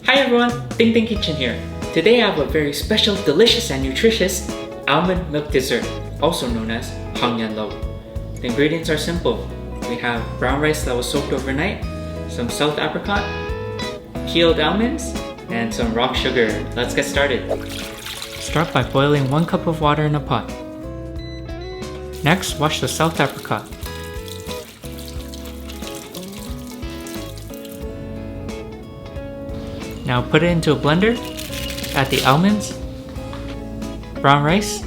Hi everyone, Ding Ding Kitchen here. Today I have a very special, delicious and nutritious almond milk dessert, also known as hangyanlo. The ingredients are simple. We have brown rice that was soaked overnight, some soaked apricot, peeled almonds, and some rock sugar. Let's get started. Start by boiling 1 cup of water in a pot. Next, wash the soaked apricot. Now put it into a blender, add the almonds, brown rice.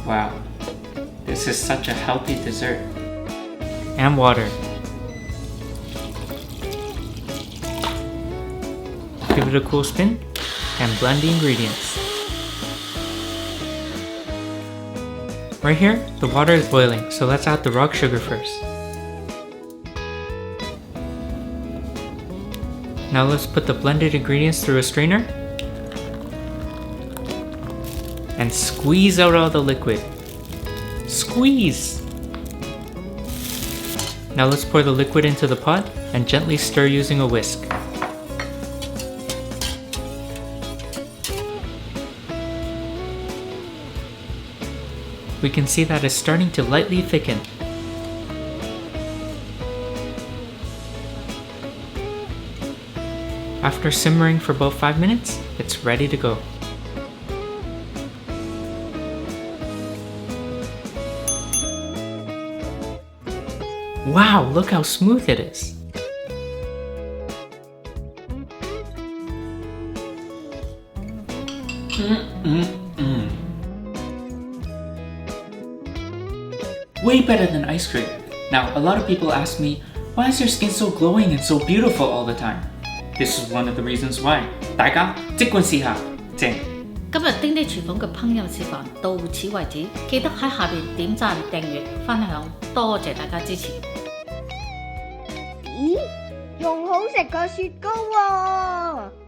Wow, this is such a healthy dessert. And water. Give it a cool spin and blend the ingredients. Right here, the water is boiling, so let's add the rock sugar first. Now let's put the blended ingredients through a strainer and squeeze out all the liquid. Squeeze! Now let's pour the liquid into the pot and gently stir using a whisk. We can see that it's starting to lightly thicken. After simmering for about 5 minutes, it's ready to go. Wow, look how smooth it is! Way better than ice cream. Now, a lot of people ask me, why is your skin so glowing and so beautiful all the time? This is one of the reasons why. 大家即管試下，正。今日丁丁廚房嘅烹飪示範到此為止，記得喺下邊點讚、訂閱、分享，多謝大家支持。咦，仲好食過雪糕喎！